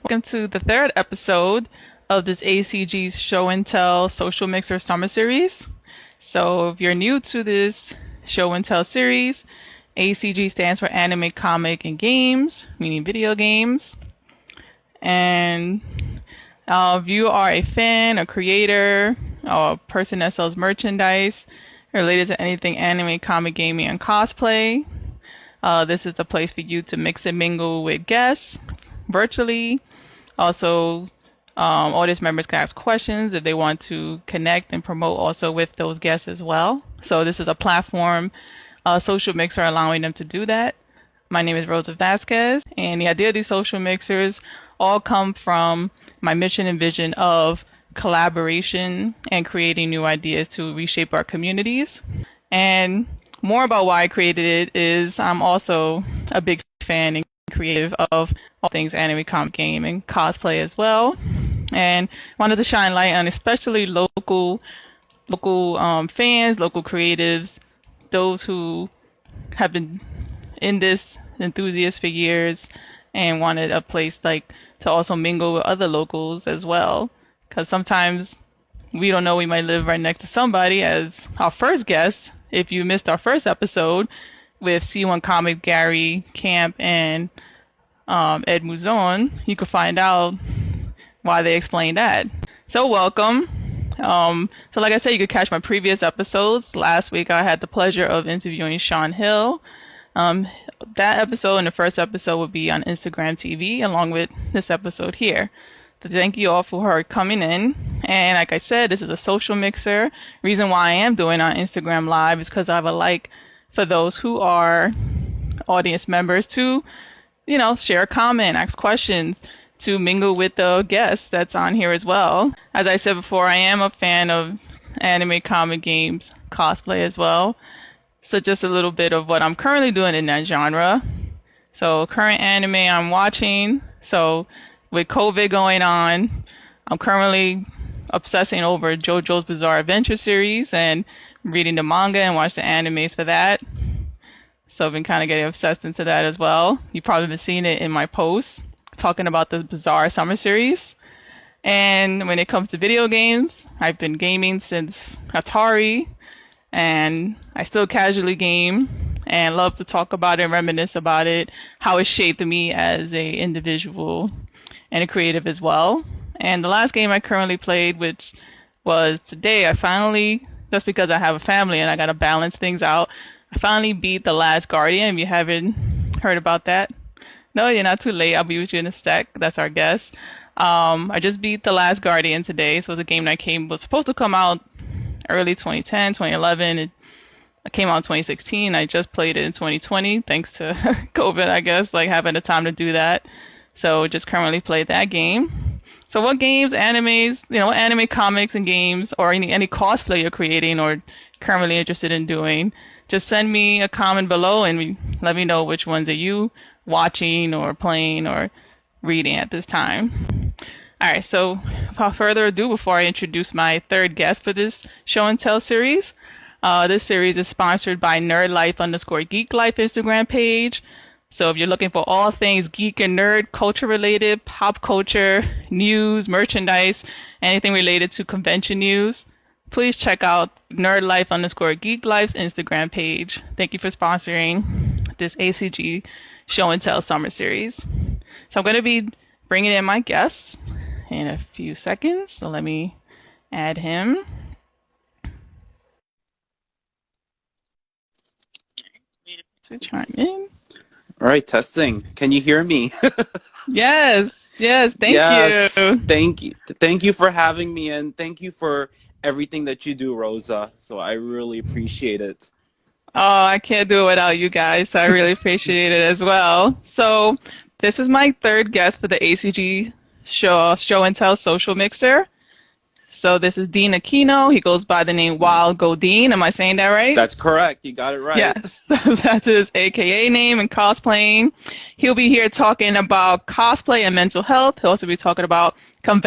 Welcome to the third episode of this ACG Show and Tell Social Mixer Summer Series. So if you're new to this Show and Tell series, ACG stands for Anime, Comic, and Games, meaning video games. And if you are a fan, a creator, or a person that sells merchandise related to anything anime, comic, gaming, and cosplay, this is the place for you to mix and mingle with guests virtually. Also, audience members can ask questions if they want to connect and promote also with those guests as well. So this is a platform, social mixer, allowing them to do that. My name is Rosa Vasquez, and the idea of these social mixers all come from my mission and vision of collaboration and creating new ideas to reshape our communities. And more about why I created it is I'm also a big fan and creative of all things anime, comic, game, and cosplay as well. And wanted to shine light on especially local fans, local creatives, those who have been in this enthusiast for years and wanted a place like to also mingle with other locals as well. Because sometimes we don't know, we might live right next to somebody. As our first guest, if you missed our first episode with C1 Comic, Gary Camp, and Ed Muzon, you could find out why they explained that. So welcome. So like I said, you could catch my previous episodes. Last week I had the pleasure of interviewing Sean Hill. That episode and the first episode will be on Instagram TV along with this episode here. So thank you all for coming in. And like I said, this is a social mixer. Reason why I am doing on Instagram Live is because I have a like for those who are audience members to, share a comment, ask questions, to mingle with the guests that's on here as well. As I said before, I am a fan of anime, comic, games, cosplay as well. So just a little bit of what I'm currently doing in that genre. So current anime I'm watching. So with COVID going on, I'm currently obsessing over JoJo's Bizarre Adventure series and reading the manga and watch the animes for that. So I've been kind of getting obsessed into that as well. You've probably been seeing it in my posts talking about the Bizarre Summer series. And when it comes to video games, I've been gaming since Atari, and I still casually game and love to talk about it and reminisce about it, how it shaped me as a individual and a creative as well. And the last game I currently played, which was today, I finally, just because I have a family and I gotta balance things out, I finally beat The Last Guardian. If you haven't heard about that, no, you're not too late. I'll be with you in a sec. That's our guest. I just beat The Last Guardian today. So it was a game that was supposed to come out early 2010, 2011. It came out in 2016. I just played it in 2020, thanks to COVID, I guess, having the time to do that. So just currently played that game. So what games, animes, anime, comics, and games, or any cosplay you're creating or currently interested in doing, just send me a comment below and let me know which ones are you watching or playing or reading at this time. All right, so without further ado, before I introduce my third guest for this show and tell series, this series is sponsored by nerdlife_geek life Instagram page. So if you're looking for all things geek and nerd culture related, pop culture, news, merchandise, anything related to convention news, please check out nerdlife_geek life's Instagram page. Thank you for sponsoring this ACG show and tell summer series. So I'm going to be bringing in my guest in a few seconds. So let me add him. To chime in. All right, testing. Can you hear me? Yes, thank you. Thank you for having me, and thank you for everything that you do, Rosa. So I really appreciate it. Oh, I can't do it without you guys. So I really appreciate it as well. So this is my third guest for the ACG show and tell social mixer. So this is Dean Aquino. He goes by the name Wild Goldean. Am I saying that right? That's correct. You got it right. Yes. So that's his AKA name and cosplaying. He'll be here talking about cosplay and mental health. He'll also be talking about comic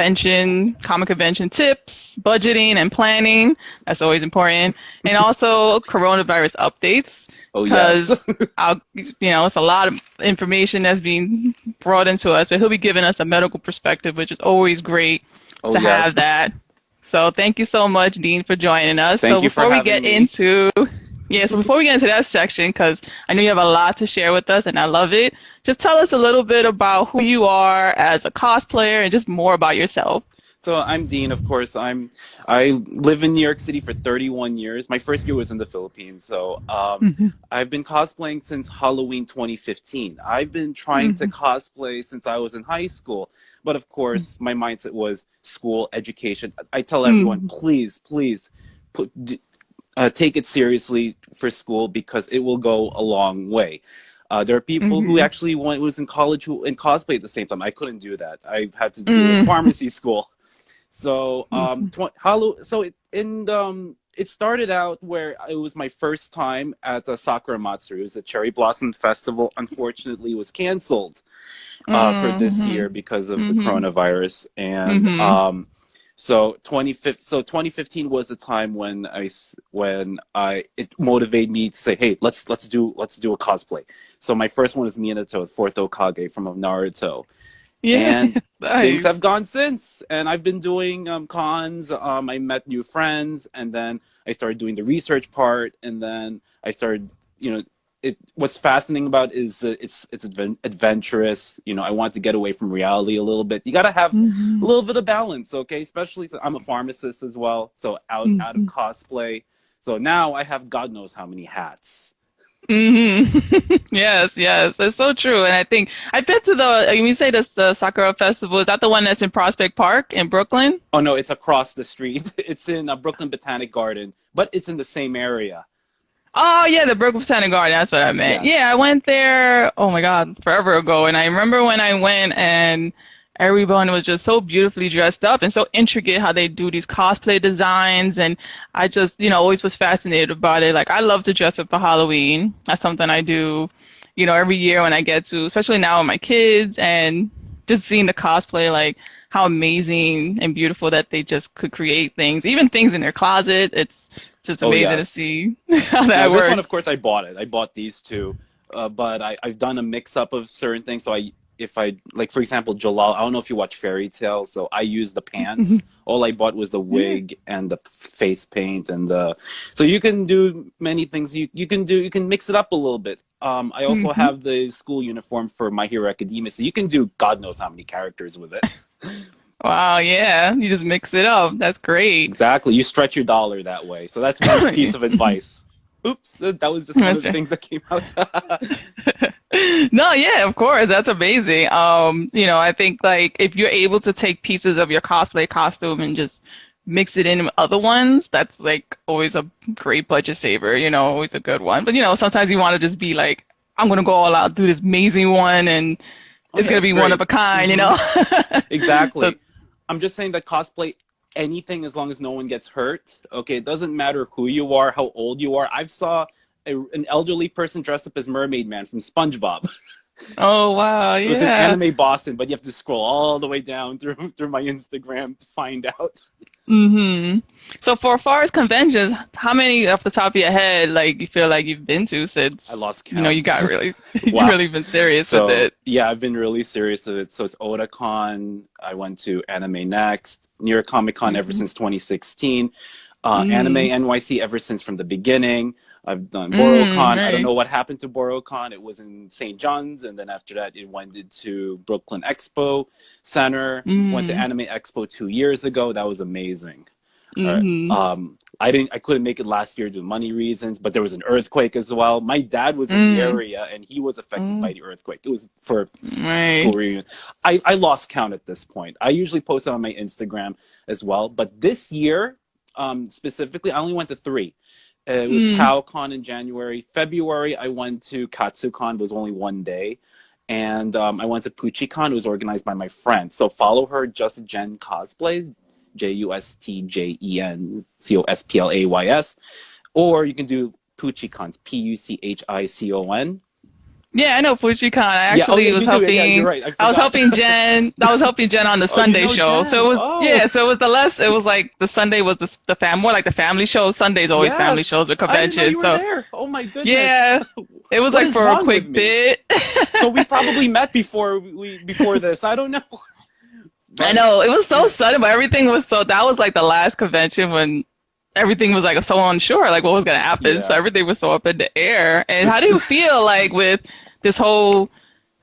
convention tips, budgeting and planning. That's always important. And also coronavirus updates. Oh yes. because it's a lot of information that's being brought into us, but he'll be giving us a medical perspective, which is always great Oh to have yes. that. So thank you so much, Dean, for joining us. Thank So you for before we having get me. into so before we get into that section, because I know you have a lot to share with us and I love it, just tell us a little bit about who you are as a cosplayer and just more about yourself. So I'm Dean, of course. I live in New York City for 31 years. My first year was in the Philippines. So I've been cosplaying since Halloween 2015. I've been trying to cosplay since I was in high school. But of course, my mindset was school, education. I tell everyone, please, please take it seriously for school because it will go a long way. There are people who actually was in college who in cosplay at the same time. I couldn't do that. I had to do a pharmacy school. So it started out where it was my first time at the Sakura Matsuri. It was a cherry blossom festival. Unfortunately, it was canceled for this year because of the coronavirus. And so 2015 was the time when it motivated me to say, hey, let's do a cosplay. So my first one is Minato, fourth Hokage from Naruto. And Nice. things have gone since. And I've been doing cons. I met new friends, and then I started doing the research part. And then I started, what's fascinating about it is it's adventurous. I want to get away from reality a little bit. You got to have a little bit of balance, okay? Especially I'm a pharmacist as well, so out of cosplay. So now I have God knows how many hats. Yes, that's so true. And I think I've been to when you say this, the Sakura Festival, is that the one that's in Prospect Park in Brooklyn? Oh no, it's across the street. It's in Brooklyn Botanic Garden, but it's in the same area. Oh yeah, the Brooklyn Botanic Garden. That's what I meant. Yes. Yeah, I went there. Oh my God, forever ago. And I remember when I went and everyone was just so beautifully dressed up and so intricate how they do these cosplay designs. And I just, always was fascinated about it. Like I love to dress up for Halloween. That's something I do, every year when I get to, especially now with my kids and just seeing the cosplay, like how amazing and beautiful that they just could create things, even things in their closet. It's just amazing to see how that works. This one, of course, I bought it. I bought these two, but I've done a mix-up of certain things. So if I like, for example, Jalal, I don't know if you watch Fairy Tail, so I used the pants. All I bought was the wig and the face paint so you can do many things. You can mix it up a little bit. I also have the school uniform for My Hero Academia, so you can do God knows how many characters with it. Wow, yeah. You just mix it up. That's great. Exactly. You stretch your dollar that way. So that's one piece of advice. Oops, that was just one of the things that came out. No, yeah, of course. That's amazing. I think like if you're able to take pieces of your cosplay costume and just mix it in with other ones, that's like always a great budget saver, always a good one. But sometimes you want to just be like, I'm gonna go all out, do this amazing one, and it's gonna be one of a kind, Exactly. I'm just saying that cosplay anything as long as no one gets hurt. Okay, it doesn't matter who you are, how old you are. I've saw an elderly person dressed up as Mermaid Man from SpongeBob. Oh wow, yeah. It was in Anime Boston, but you have to scroll all the way down through my Instagram to find out. So for far as conventions, how many off the top of your head like you feel like you've been to since I lost count. You got really Wow. you've really been serious with it. Yeah, I've been really serious with it. So it's Otakon. I went to Anime Next, New York Comic Con ever since 2016. Anime NYC ever since from the beginning. I've done BoroCon. Right. I don't know what happened to BoroCon. It was in St. John's, and then after that, it went into Brooklyn Expo Center. Went to Anime Expo 2 years ago. That was amazing. I couldn't make it last year due to money reasons, but there was an earthquake as well. My dad was in the area, and he was affected by the earthquake. It was for school reunion. I lost count at this point. I usually post it on my Instagram as well, but this year specifically, I only went to 3. It was PowCon in January. February, I went to KatsuCon. It was only one day. And I went to PuchiCon. It was organized by my friend. So follow her, Just Jen Cosplays, JUSTJEN COSPLAYS. Or you can do PuchiCons, PUCHICON. Yeah, I know FujiCon. I Yeah, oh, actually yeah, was you do. helping. Yeah, you're right. I I was forgot. helping Jen. I was helping Jen on the Oh, you Sunday know show. Jen. So it was Oh, yeah. So it was the less. It was like the Sunday was the more like the family show. Sunday's always family yes. shows with I didn't know you conventions. were So there. Oh my goodness. yeah, it was What like is for a wrong with quick me? bit. So we probably met before this. I don't know. I But know it was so sudden, but everything was so. That was like the last convention when everything was like so unsure, like what was gonna happen. So yeah. everything was so up in the air. And how This do you feel like with this whole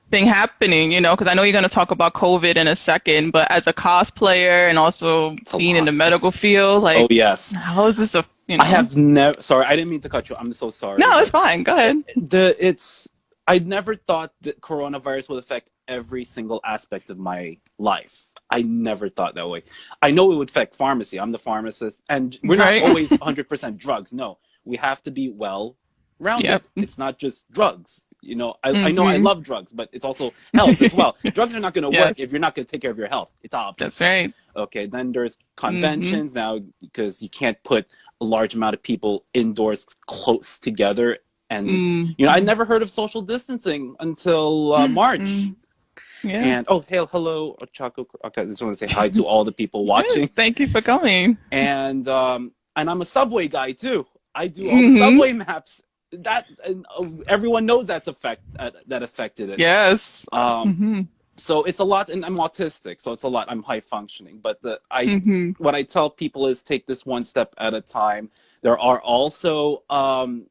thing happening? You know, because I know you're gonna talk about COVID in a second, but as a cosplayer and also it's a being in lot. the medical field, Oh like yes. how is this a I have never. Sorry, I didn't mean to cut you. I'm so sorry. No, it's But fine. Go ahead. it's. I never thought that coronavirus would affect every single aspect of my life. I never thought that way. I know it would affect pharmacy. I'm the pharmacist, and we're not Right. always 100% drugs. No, we have to be well rounded. Yep. It's not just drugs. You know, I know I Mm-hmm. love drugs, but it's also health as well. Drugs are not going to Yes, work if you're not going to take care of your health. It's that's obvious. right. Okay, then there's Mm-hmm. conventions now because you can't put a large amount of people indoors close together. And, you know, I never heard of social distancing until March. Mm-hmm. Yeah. And, oh, hey, hello, Chaco. Okay, I just want to say hi to all the people watching. Thank you for coming. And I'm a Subway guy, too. I do all the Mm-hmm. Subway maps. Everyone knows that affected it. Yes. Um, Mm-hmm. so it's a lot, and I'm autistic, so it's a lot. I'm high functioning, but Mm-hmm. what I tell people is take this one step at a time. There are also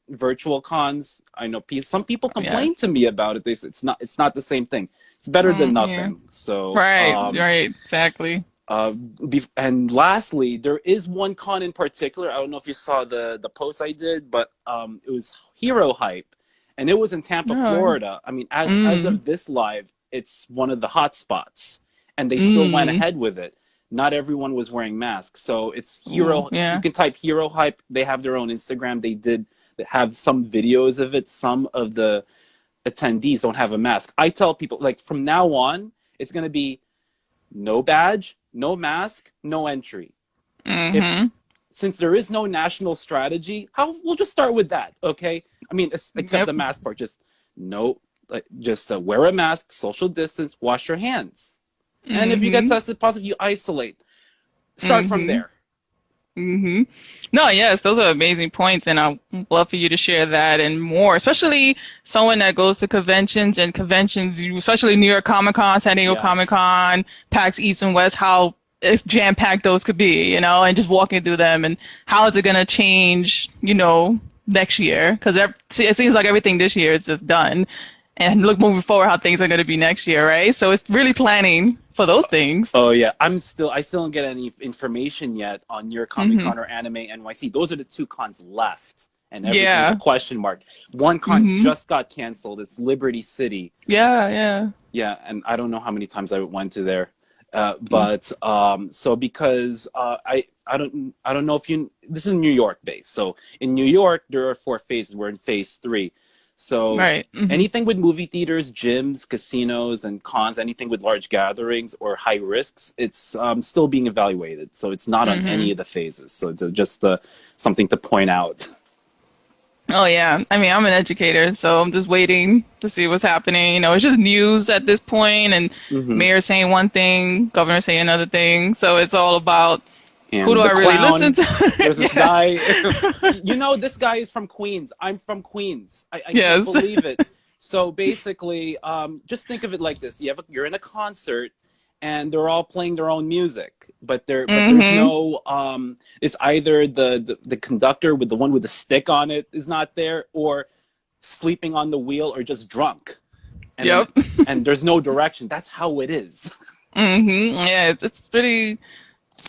virtual cons. I know some people complain Yes. to me about it. They say it's not the same thing. It's better than Yeah. nothing. So Right. Right. Exactly. and lastly, there is one con in particular. I don't know if you saw the post I did, but it was Hero Hype, and it was in Tampa, No. Florida. I mean, as Mm. of this live, it's one of the hot spots, and they still went Mm. ahead with it. Not everyone was wearing masks, so it's Hero. Yeah. You can type Hero Hype. They have their own Instagram. They have some videos of it. Some of the attendees don't have a mask. I tell people, like, from now on, it's going to be no badge, no mask, no entry. Mm-hmm. Since there is no national strategy, we'll just start with that, okay? I mean, except Yep. the mask part, just no, like, just wear a mask, social distance, wash your hands. And if you get Mm-hmm. tested positive, you isolate. Start from Mm-hmm. there. Mm-hmm. No, yes, those are amazing points, and I'd love for you to share that and more, especially someone that goes to conventions, especially New York Comic Con, San Diego Yes. Comic Con, PAX East and West, how jam-packed those could be, you know, and just walking through them, and how is it going to change, you know, next year? Because it seems like everything this year is just done, and look moving forward how things are going to be next year, right? So it's really planning for those things. Oh yeah, I still don't get any information yet on your Comic Con or Anime NYC. Those are the two cons left, and everything's Yeah. a question mark. One con just got canceled. It's Liberty City. Yeah, yeah. Yeah, and I don't know how many times I went to there, but so because I don't know if this is New York based. So in New York there are 4 phases. We're in phase 3. So Right. Mhm. anything with movie theaters, gyms, casinos, and cons, anything with large gatherings or high risks, it's still being evaluated. So it's not on any of the phases. So just something to point out. Oh yeah. I mean, I'm an educator, so I'm just waiting to see what's happening. You know, it's just news at this point, and mayor saying one thing, governor saying another thing. So it's all about And who do the I really clown, listen to? There's this Yes. guy. You know, this guy is from Queens. I'm from Queens. I Yes. can't believe it. So basically, just think of it like this: you're in a concert, and they're all playing their own music, but there's no. It's either the conductor with the one with the stick on it is not there, or sleeping on the wheel, or just drunk. And Yep. and there's no direction. That's how it is. Yeah, it's pretty.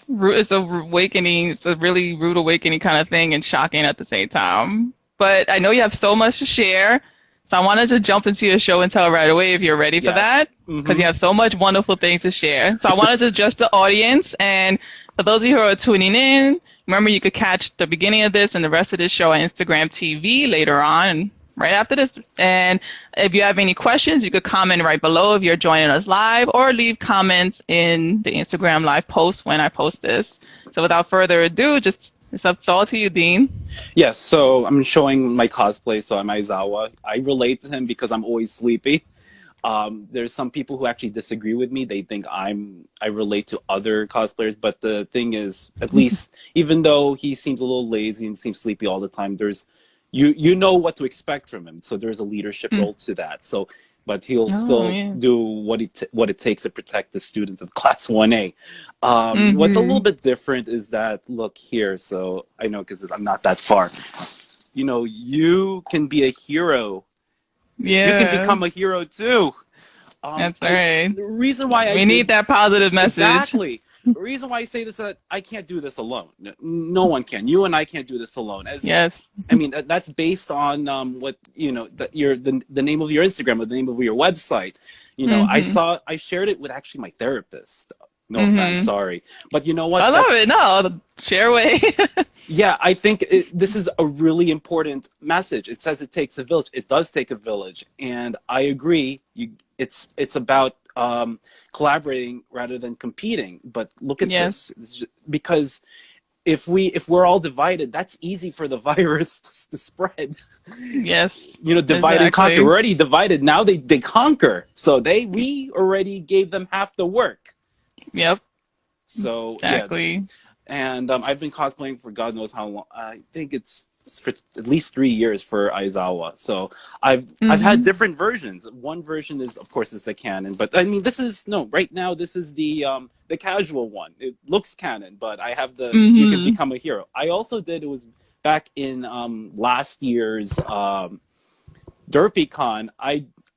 It's a awakening. It's a really rude awakening kind of thing, and shocking at the same time. But I know you have so much to share, so I wanted to jump into your show and tell right away if you're ready for Yes. that, because you have so much wonderful things to share. So I wanted to address the audience, and for those of you who are tuning in, remember you could catch the beginning of this and the rest of this show on Instagram TV later on, right after this. And if you have any questions, you could comment right below if you're joining us live, or leave comments in the Instagram live post when I post this. So without further ado, just It's all to you, Dean. Yes, so I'm showing my cosplay. So I'm Aizawa. I relate to him because I'm always sleepy. There's some people who actually disagree with me. They think I relate to other cosplayers, but the thing is, at least even though he seems a little lazy and seems sleepy all the time, there's you know what to expect from him. So there's a leadership Mm. role to that. So, but he'll Oh, still yeah. do what it takes to protect the students of Class 1A. What's a little Mm-hmm. bit different is that look here. So I know because I'm not that far. You know, you can be a hero. You can Yeah, become a hero too. that's right. The reason why I We need did that positive message. exactly the reason why I say this, I can't do this alone. No one can. You and I can't do this alone. As Yes. I mean, that's based on what you know, the name of your Instagram or the name of your website. You know, Mm-hmm. I shared it with actually my therapist. No offense, Mm-hmm. sorry, but you know I what? love That's it. No, share away. yeah, I think this is a really important message. It says it takes a village. It does take a village, and I agree. It's about collaborating rather than competing. But look at Yes. this, because if we're all divided, that's easy for the virus to spread. Yes. You know, divide and conquer. Exactly. We're already divided. Now they conquer. So we already gave them half the work. Yep. So yeah, Exactly. and I've been cosplaying for God knows how long. I think it's for at least 3 years for Aizawa. So I've had Mm-hmm. different versions. One version is, of course, is the canon, but I mean, this is no right now. This is the casual one. It looks canon, but I have the you can Mm-hmm. become a hero. I also did. It was back in last year's DerpyCon.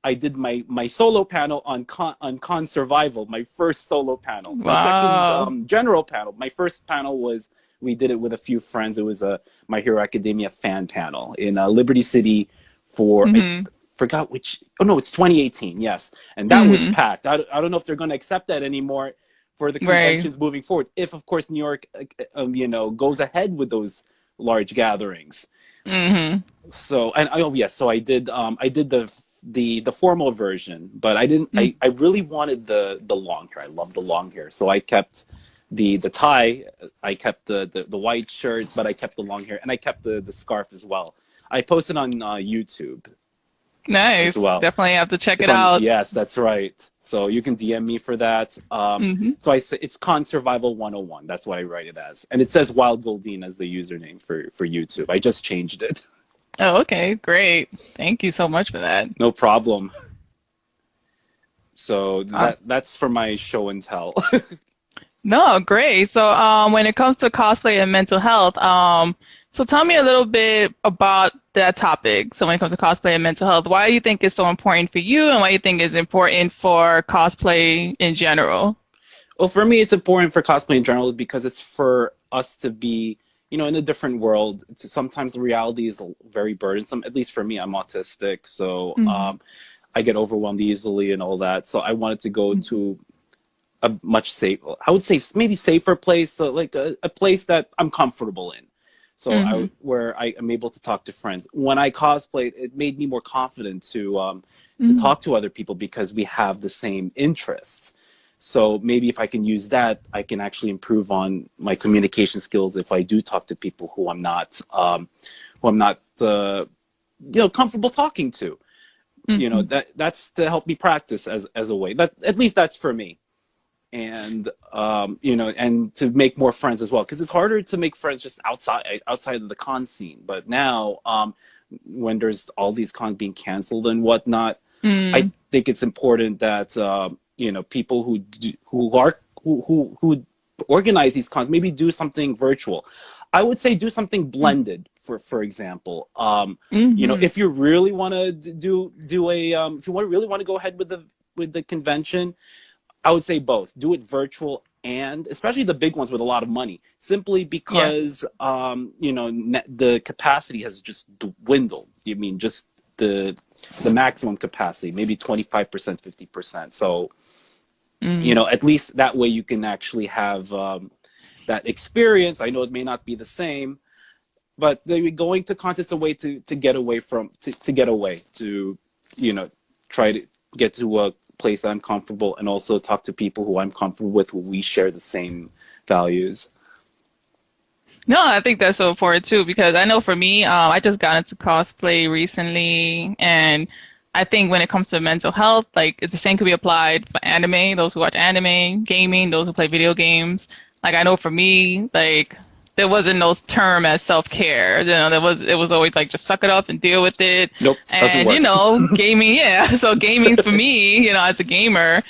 I did my solo panel on con survival, my first solo panel. My second Wow. general panel. My first panel was we did it with a few friends. It was a My Hero Academia fan panel in Liberty City for I Mm-hmm. forgot which. Oh no, it's 2018. Yes, and that was Mm-hmm. packed. I don't know if they're going to accept that anymore for the Right. conventions moving forward. If of course New York, you know, goes ahead with those large gatherings. Mm-hmm. So and oh yes, so I did the formal version, but I didn't I really wanted the long hair. I love the long hair. So I kept the tie, I kept the white shirt, but I kept the long hair and I kept the scarf as well. I posted on YouTube as Nice. well. Definitely have to check It's it on out. yes, that's right. So you can DM me for that. Mm-hmm. So I say it's Con Survival 101. That's what I write it as. And it says Wild Goldean as the username for YouTube. I just changed it. Oh, okay. Great. Thank you so much for that. No problem. So Uh, that's for my show and tell. no, great. So, when it comes to cosplay and mental health, so tell me a little bit about that topic. So when it comes to cosplay and mental health, why do you think it's so important for you and why do you think it's important for cosplay in general? Well, for me, it's important for cosplay in general because it's for us to be, you know, in a different world. Sometimes the reality is very burdensome. At least for me, I'm autistic, so Mm-hmm. I get overwhelmed easily and all that. So I wanted to go to a much safer, I would say maybe safer place, like a place that I'm comfortable in. So Mm-hmm. where I am able to talk to friends. When I cosplayed, it made me more confident to talk to other people because we have the same interests. So maybe if I can use that, I can actually improve on my communication skills if I do talk to people who I'm not, you know, comfortable talking to. You know, Mm-hmm. that's to help me practice as a way. That at least that's for me, and you know, and to make more friends as well because it's harder to make friends just outside of the con scene. But now, when there's all these cons being canceled and whatnot, I Mm. think it's important that you know, people who organize these cons maybe do something virtual. I would say do something blended. For example, you know, Mm-hmm. if you really want to do a if you really want to go ahead with the convention, I would say both. Do it virtual and especially the big ones with a lot of money, simply Yeah. because you know, the capacity has just dwindled. You mean just the maximum capacity, maybe 25%, 50%. So you Mm. know, at least that way you can actually have that experience. I know it may not be the same, but going to concerts a way to get away from to get away to, you know, try to get to a place I'm comfortable and also talk to people who I'm comfortable with, who we share the same values. No, I think that's so important too because I know for me, I just got into cosplay recently, and I think when it comes to mental health, like it's the same could be applied for anime, those who watch anime, gaming, those who play video games. Like I know for me, like there wasn't no term as self-care. You know, it was always like just suck it up and deal with it. Nope, doesn't And work. you know, gaming, yeah. So gaming for me, you know, as a gamer,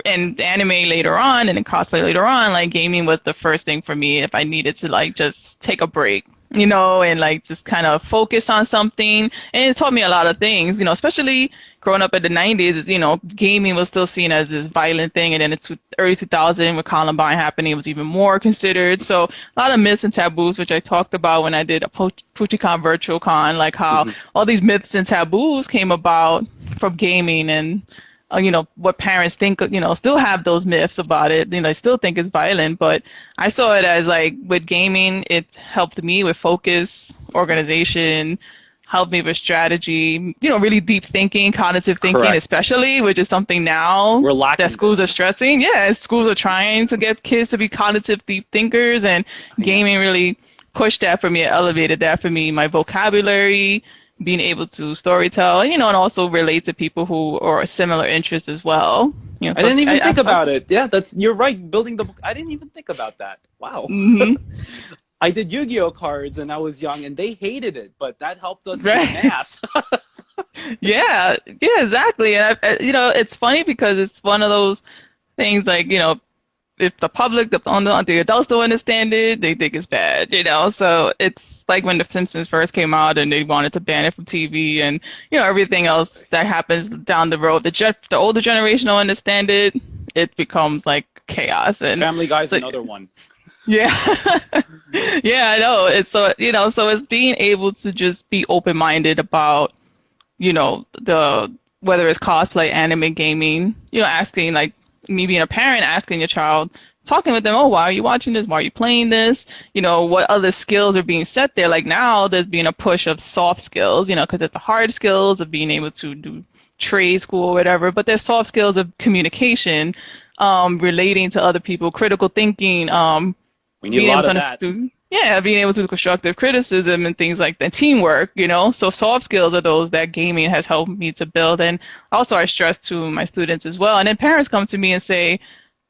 and anime later on and then cosplay later on, like gaming was the first thing for me if I needed to like just take a break, you know, and like just kind of focus on something. And it taught me a lot of things, you know, especially growing up in the 90s, you know, gaming was still seen as this violent thing. And then it's early 2000 with Columbine happening, it was even more considered. So a lot of myths and taboos, which I talked about when I did a FujiCon virtual con, like how all these myths and taboos came about from gaming and you know, what parents think, you know, still have those myths about it. You know, they still think it's violent, but I saw it as like with gaming, it helped me with focus, organization, helped me with strategy, you know, really deep thinking, cognitive thinking, Correct. especially, which is something now We're lacking that schools this. are stressing. Yeah, schools are trying to get kids to be cognitive deep thinkers, and gaming really pushed that for me, it elevated that for me, my vocabulary, being able to storytell, you know, and also relate to people who are similar interests as well. You know, I so didn't even think about it. Yeah, you're right. Building the book. I didn't even think about that. Wow. Mhm. I did Yu-Gi-Oh cards and I was young and they hated it, but that helped us Right. with math. Yeah, yeah, exactly. And you know, it's funny because it's one of those things like, you know, if the public, the adults don't understand it, they think it's bad, you know? So it's like when The Simpsons first came out and they wanted to ban it from TV and, you know, everything else that happens down the road. The older generation don't understand it. It becomes like chaos. And Family Guy's so, another one. yeah. Yeah, I know. It's so, you know, so it's being able to just be open-minded about, you know, whether it's cosplay, anime, gaming, you know, asking like me being a parent, asking your child, talking with them, oh, why are you watching this? Why are you playing this? You know, what other skills are being set there? Like now there's been a push of soft skills, you know, because it's the hard skills of being able to do trade school or whatever, but there's soft skills of communication, relating to other people, critical thinking, We need a lot of that. yeah, being able to do constructive criticism and things like that, teamwork, you know. So soft skills are those that gaming has helped me to build. And also I stress to my students as well. And then parents come to me and say,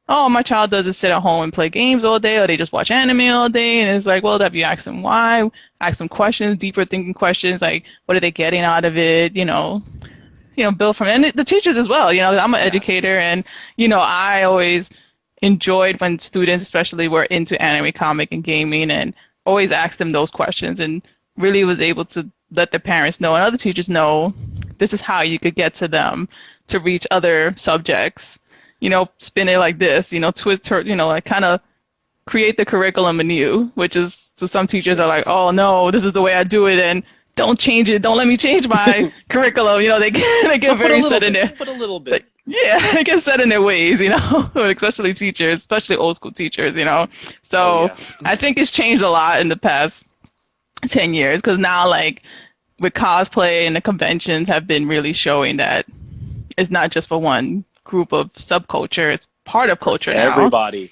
oh, my child doesn't sit at home and play games all day, or they just watch anime all day. And it's like, well, have you asked them why? Ask them questions, deeper thinking questions, like what are they getting out of it? You know, build from, and the teachers as well. You know, I'm an educator, and, you know, I always enjoyed when students especially were into anime, comic, and gaming, and always asked them those questions and really was able to let the parents know and other teachers know this is how you could get to them to reach other subjects. You know, spin it like this, you know, twist her, you know, like kind of create the curriculum anew, which is, so some teachers are like, oh no, this is the way I do it, and don't change it. Don't let me change my curriculum. You know, they get very set in there. Put a little bit. Yeah, they get set in their ways, you know, especially teachers, especially old school teachers, you know. So Oh, yeah. I think it's changed a lot in the past 10 years because now, like, with cosplay and the conventions have been really showing that it's not just for one group of subculture, it's part of culture now. Everybody.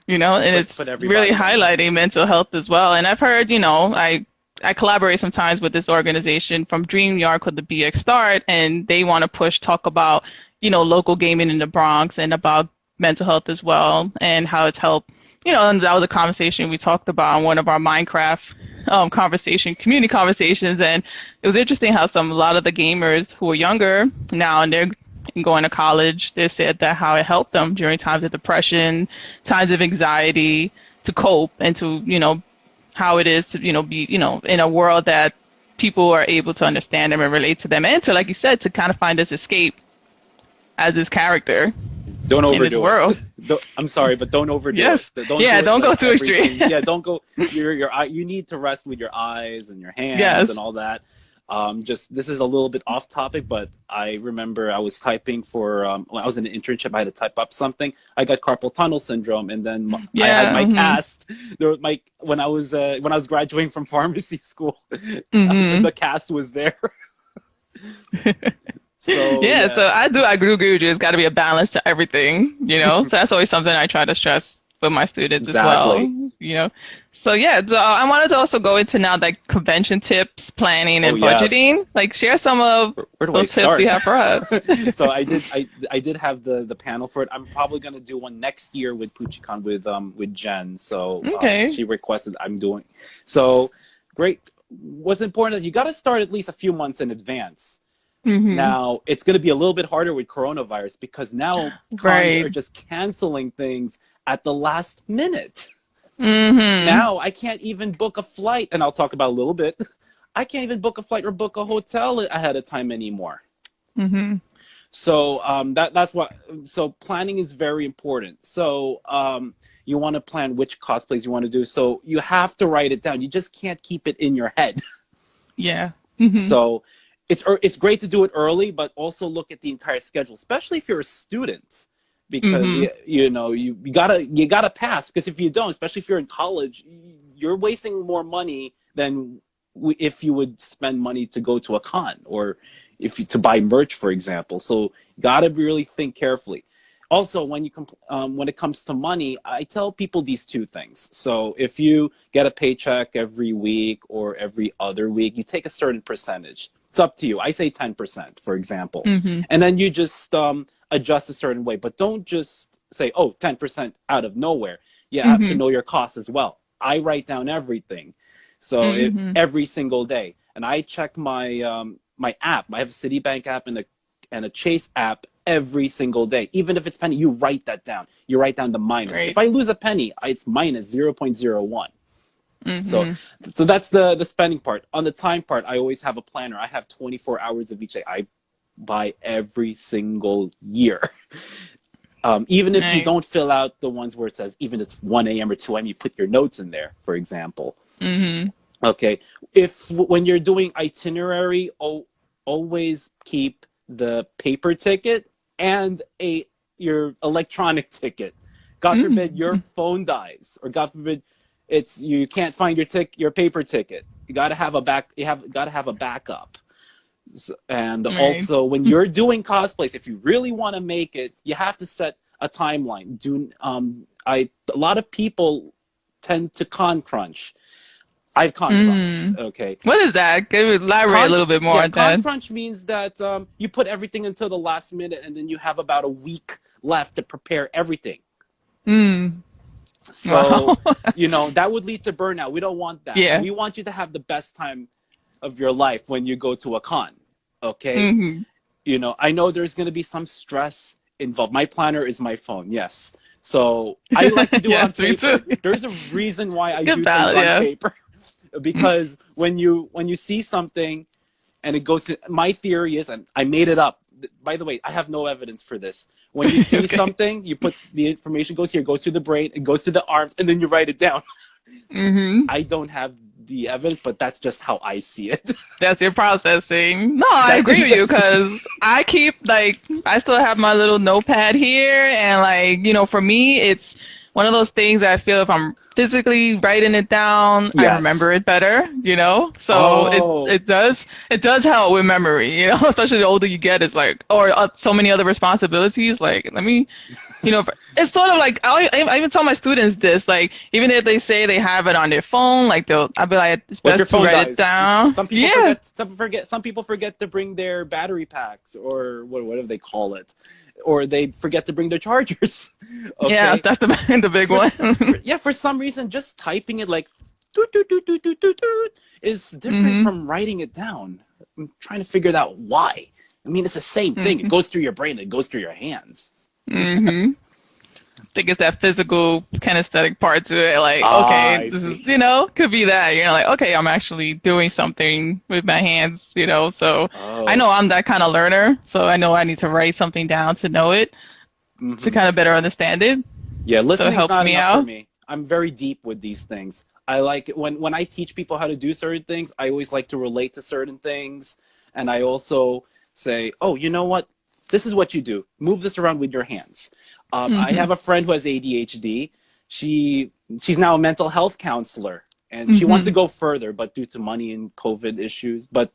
You know, and Put it's everybody really in. highlighting mental health as well. And I've heard, you know, I collaborate sometimes with this organization from Dream Yard called the BX Start, and they want to talk about, you know, local gaming in the Bronx and about mental health as well and how it's helped. You know, and that was a conversation we talked about on one of our Minecraft community conversations. And it was interesting how a lot of the gamers who are younger now and they're going to college, they said that how it helped them during times of depression, times of anxiety to cope and to, you know, how it is to, you know, be, you know, in a world that people are able to understand them and relate to them and to, like you said, to kind of find this escape as this character. Don't in overdo this world. it. I'm sorry, but don't overdo Yes. it. Yeah, don't go too every extreme. Yeah, don't go. Your eye. You need to rest with your eyes and your hands Yes. and all that. Just this is a little bit off topic, but I remember I was typing for when I was in an internship. I had to type up something. I got carpal tunnel syndrome, and then I had my cast. When I was graduating from pharmacy school, the cast was there. So yeah, so I do agree with you. There's got to be a balance to everything, you know. So that's always something I try to stress with my students as Exactly. well, you know. So yeah, so I wanted to also go into now like convention tips, planning, Oh and yes. budgeting. Like share some of Where do I those tips start? you have for us. So I did have the panel for it. I'm probably gonna do one next year with PucciCon with Jen. So Okay. she requested I'm doing. So great. What's important is you got to start at least a few months in advance. Now it's going to be a little bit harder with coronavirus because now cons Right. are just canceling things at the last minute. Now I can't even book a flight, and I'll talk about a little bit. I can't even book a flight or book a hotel ahead of time anymore. So that's what. So planning is very important. So you want to plan which cosplays you want to do. So you have to write it down. You just can't keep it in your head. Yeah. So it's great to do it early, but also look at the entire schedule, especially if you're a student, because you know you gotta pass. Because if you don't, especially if you're in college, you're wasting more money than if you would spend money to go to a con or to buy merch, for example. So you gotta really think carefully. Also, when it comes to money, I tell people these two things. So if you get a paycheck every week or every other week, you take a certain percentage. It's up to you. I say 10%, for example. And then you just adjust a certain way. But don't just say, oh, 10% out of nowhere. You have to know your costs as well. I write down everything. So every single day. And I check my my app. I have a Citibank app and a Chase app every single day. Even if it's penny, you write that down. You write down the minus. Right. If I lose a penny, it's minus 0.01. So that's the spending part. On the time part, I always have a planner. I have 24 hours of each day. I buy every single year. Even if you don't fill out the ones where it says even it's 1 a.m. or 2 a.m., you put your notes in there, for example. Okay. When you're doing itinerary, always keep the paper ticket and your electronic ticket. God forbid your phone dies, or God forbid you can't find your paper ticket. You got to have a backup. And also, when you're doing cosplays, if you really want to make it, you have to set a timeline. A lot of people tend to con crunch. I've con crunched. Okay. What is that? Can you elaborate a little bit more on that? Con crunch means that you put everything until the last minute, and then you have about a week left to prepare everything. So, that would lead to burnout. We don't want that. Yeah. We want you to have the best time of your life when you go to a con. Okay. I know there's going to be some stress involved. My planner is my phone. Yes. So I like to do it on paper. There's a reason why I do things on paper. Because when you see something and it goes to, my theory is, and I made it up. By the way, I have no evidence for this. When you see something, you put the information goes here, goes to the brain, it goes to the arms, and then you write it down. I don't have the evidence, but that's just how I see it. That's your processing. No, I agree with you, because I I still have my little notepad here, and for me, it's one of those things that I feel if I'm physically writing it down, I remember it better, So it does help with memory, especially the older you get, it's or so many other responsibilities, let me, it's sort of like, I even tell my students this, even if they say they have it on their phone, I'll be like, it's best to write it down. Some people forget to bring their battery packs, or whatever they call it. Or they forget to bring their chargers. Okay? Yeah, that's the big one. Yeah, for some reason, just typing it doot, doot, doot, doot, doot, doot, doot, is different from writing it down. I'm trying to figure out why. I mean, it's the same thing. It goes through your brain. It goes through your hands. I think it's that physical kinesthetic part to it. Okay, this is, could be that. You're okay, I'm actually doing something with my hands, so I know I'm that kind of learner. So I know I need to write something down to know it, to kind of better understand it. Yeah, listening's helps not me enough out. for me. I'm very deep with these things. I like it when I teach people how to do certain things, I always like to relate to certain things. And I also say, oh, you know what? This is what you do. Move this around with your hands. I have a friend who has ADHD. She's now a mental health counselor, and she wants to go further, but due to money and COVID issues, but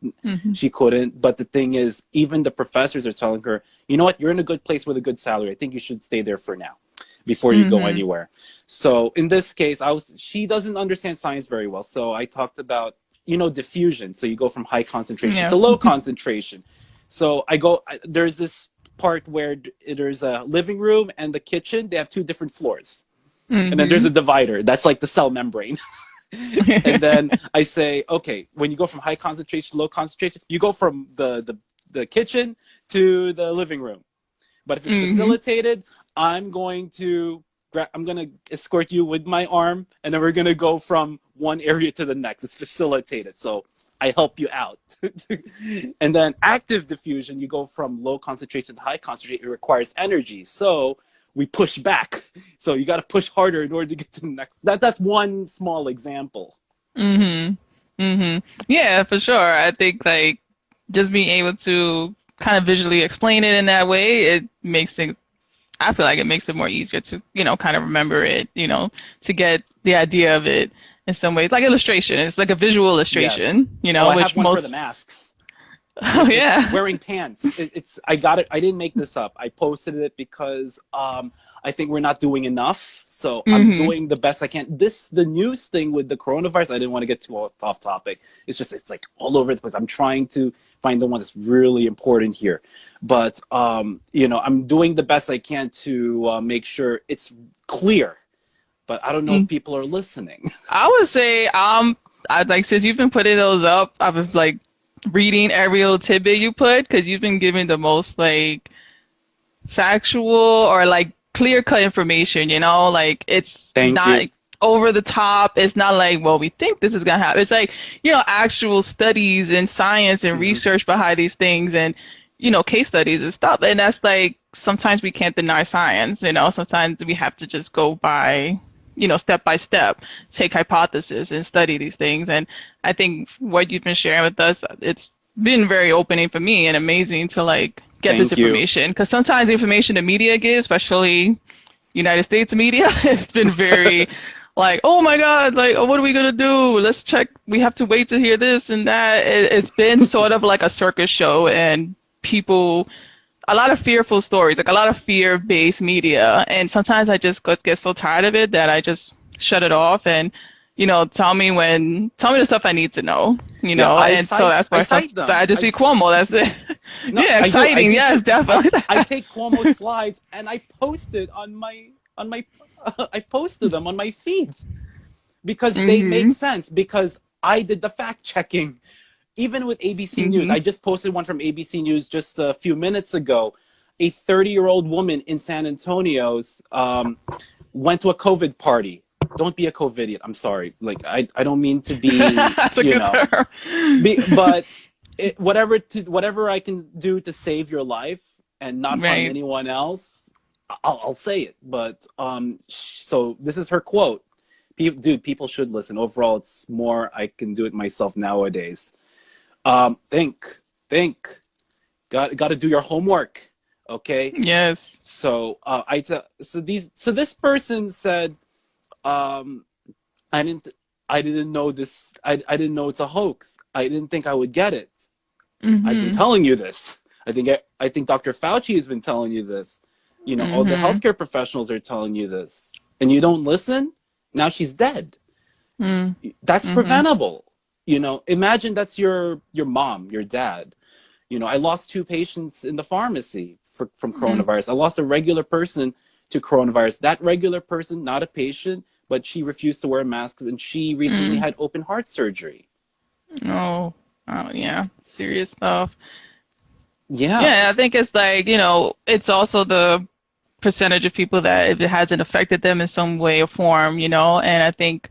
she couldn't. But the thing is, even the professors are telling her, you know what, you're in a good place with a good salary. I think you should stay there for now. before you go anywhere. So in this case, she doesn't understand science very well. So I talked about, diffusion. So you go from high concentration to low concentration. So there's this part where there's a living room and the kitchen. They have two different floors. And then there's a divider. That's like the cell membrane. And then I say, okay, when you go from high concentration to low concentration, you go from the kitchen to the living room. But if it's facilitated, I'm going to escort you with my arm, and then we're going to go from one area to the next. It's facilitated. So I help you out. And then active diffusion, you go from low concentration to high concentration. It requires energy. So we push back. So you got to push harder in order to get to the next. That's one small example. Yeah, for sure. I think like just being able to kind of visually explain it in that way, it makes it, I feel like it makes it more easier to, kind of remember it, to get the idea of it in some ways. Like illustration. It's like a visual illustration, I which have one for the masks. Oh yeah. Wearing pants. I got it. I didn't make this up. I posted it because I think we're not doing enough. So I'm doing the best I can. The news thing with the coronavirus, I didn't want to get too off topic. It's like all over the place. I'm trying to find the one that's really important here. But I'm doing the best I can to make sure it's clear. But I don't know if people are listening. I would say since you've been putting those up, I was like reading every little tidbit you put, because you've been giving the most like factual or like clear-cut information, like it's not over the top. It's not like, well, we think this is gonna happen. It's like, actual studies and science and research behind these things, and case studies and stuff. And that's like, sometimes we can't deny science, sometimes we have to just go by, step by step, take hypothesis and study these things. And I think what you've been sharing with us, it's been very opening for me and amazing to like get this information. Because sometimes the information the media gives, especially United States media, it's been very like, oh my God, like, what are we going to do? Let's check. We have to wait to hear this and that. It's been sort of like a circus show, and people, a lot of fearful stories, like a lot of fear-based media. And sometimes I just get so tired of it that I just shut it off and, tell me the stuff I need to know, so that's why I just see Cuomo. That's it. No, yeah, exciting. Yes, definitely. I take Cuomo's slides and I post it I posted them on my feed because they make sense, because I did the fact checking. Even with ABC News, I just posted one from ABC News just a few minutes ago. A 30-year-old woman in San Antonio went to a COVID party. Don't be a COVIDiot. I'm sorry. Like, I don't mean to be, but whatever I can do to save your life and not harm anyone else, I'll say it. But so this is her quote. People should listen. Overall, it's more I can do it myself nowadays. Think. Got to do your homework. Okay. Yes. So this person said, I didn't know this. I didn't know it's a hoax. I didn't think I would get it. I've been telling you this. I think Dr. Fauci has been telling you this. All the healthcare professionals are telling you this, and you don't listen. Now she's dead. That's preventable. Imagine that's your mom, your dad. I lost 2 patients in the pharmacy from coronavirus. I lost a regular person to coronavirus. That regular person, not a patient, but she refused to wear a mask, and she recently had open heart surgery. Oh, yeah. Serious stuff. Yeah. Yeah, I think it's like, it's also the percentage of people that if it hasn't affected them in some way or form, and I think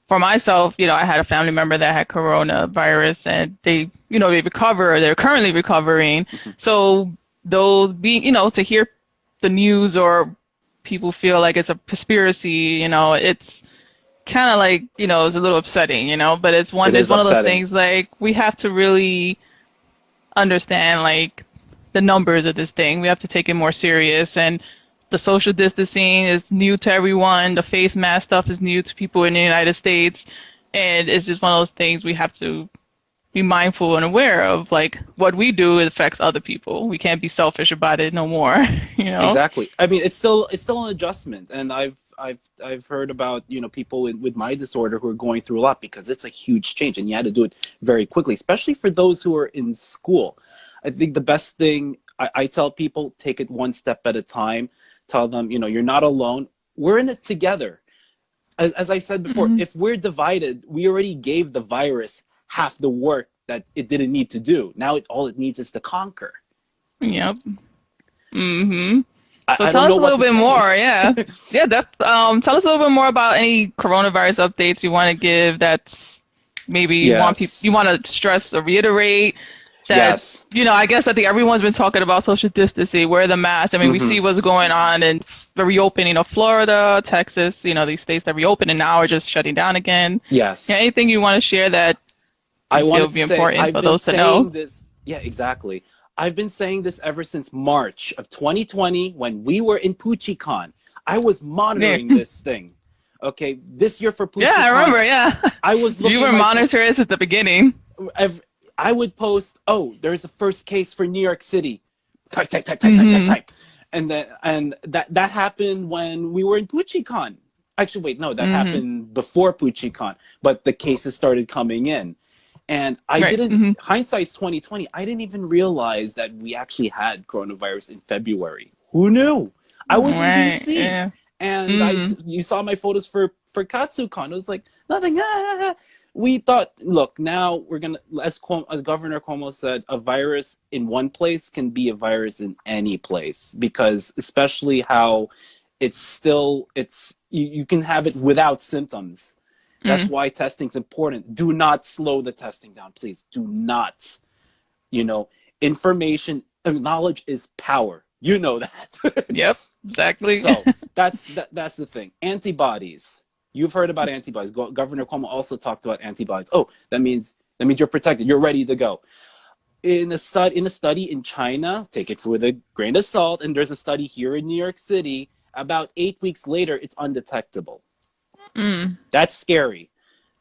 for myself, I had a family member that had coronavirus, and they, they recover, they're currently recovering. So those being, to hear the news or people feel like it's a conspiracy, it's kind of like, it's a little upsetting, but it's one of those things like we have to really understand like the numbers of this thing. We have to take it more serious, and the social distancing is new to everyone. The face mask stuff is new to people in the United States, and it's just one of those things we have to be mindful and aware of like what we do affects other people. We can't be selfish about it no more, you know? Exactly. I mean, it's still an adjustment, and I've heard about, you know, people with my disorder who are going through a lot because it's a huge change, and you had to do it very quickly, especially for those who are in school. I think the best thing I tell people, take it one step at a time. Tell them, you know, you're not alone. We're in it together. As I said before, if we're divided, we already gave the virus half the work that it didn't need to do. Now all it needs is to conquer. Yep. Mm-hmm. So I tell don't us know a what little to bit say. more. Yeah. Yeah. Tell us a little bit more about any coronavirus updates you want to give that's maybe Yes. you want to stress or reiterate that, Yes. you know, I guess I think everyone's been talking about social distancing, wear the mask. I mean, we see what's going on in the reopening of Florida, Texas, you know, these states that reopen and now are just shutting down again. Yes. Yeah, anything you want to share that I you feel wanted would be to say, important I've for been those to know? saying this. Yeah, exactly. I've been saying this ever since March of 2020 when we were in PucciCon. I was monitoring this thing. Okay, this year for PucciCon. Yeah, I remember. Yeah. I was looking You were at my monitoring since the beginning. I would post, oh, there's a first case for New York City. Type. And that happened when we were in PucciCon. Actually, wait, no, that happened before PucciCon, but the cases started coming in. And I didn't, hindsight's 2020, I didn't even realize that we actually had coronavirus in February. Who knew? I was in DC. Yeah. And you saw my photos for KatsuCon. It was like, nothing. We thought, look, now we're going to, as Governor Cuomo said, a virus in one place can be a virus in any place, because especially how you can have it without symptoms. That's why testing's important. Do not slow the testing down, please. Do not. You know, information and knowledge is power. You know that. Yep, exactly. So that's the thing. Antibodies. You've heard about antibodies. Governor Cuomo also talked about antibodies. Oh, that means you're protected. You're ready to go. In a study in China, take it with a grain of salt, and there's a study here in New York City. About 8 weeks later, it's undetectable. That's scary.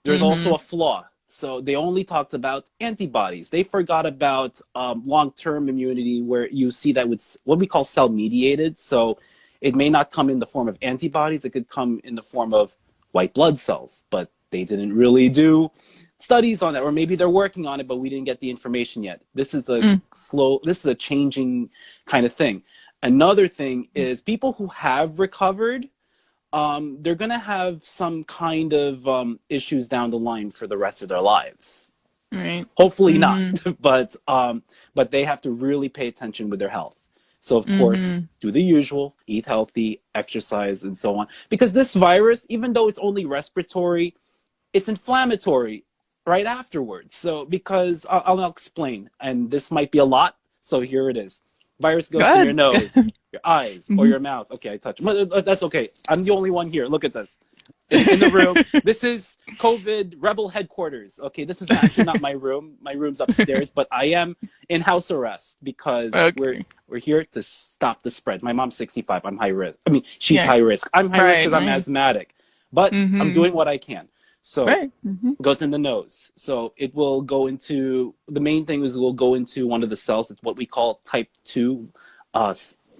There's also a flaw. So they only talked about antibodies. They forgot about long-term immunity, where you see that with what we call cell-mediated. So it may not come in the form of antibodies. It could come in the form of white blood cells. But they didn't really do studies on that, or maybe they're working on it, but we didn't get the information yet. This is this is a changing kind of thing. Another thing is people who have recovered, they're going to have some kind of issues down the line for the rest of their lives. Right. Hopefully not, but they have to really pay attention with their health. So, of course, do the usual, eat healthy, exercise, and so on. Because this virus, even though it's only respiratory, it's inflammatory right afterwards. So, because I'll explain, and this might be a lot, so here it is. Virus goes in your nose, your eyes, or your mouth. Okay, I touch. That's okay. I'm the only one here. Look at this. In the room. This is COVID Rebel headquarters. Okay, this is actually not my room. My room's upstairs, but I am in house arrest because we're here to stop the spread. My mom's 65. I'm high risk. I mean, she's high risk. I'm high risk because I'm asthmatic, but I'm doing what I can. So it goes in the nose. So it will go into, the main thing is it will go into one of the cells. It's what we call type 2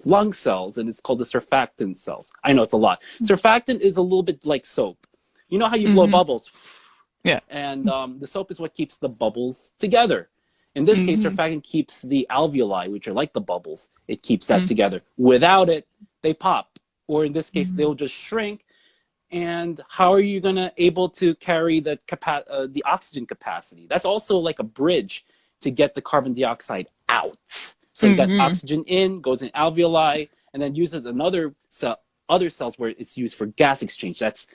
lung cells, and it's called the surfactant cells. I know it's a lot. Surfactant is a little bit like soap. You know how you blow bubbles? Yeah. And the soap is what keeps the bubbles together. In this case, surfactant keeps the alveoli, which are like the bubbles. It keeps that together. Without it, they pop. Or in this case, they'll just shrink. And how are you gonna able to carry the oxygen capacity? That's also like a bridge to get the carbon dioxide out. So you got oxygen in, goes in alveoli, and then uses other cells where it's used for gas exchange. That's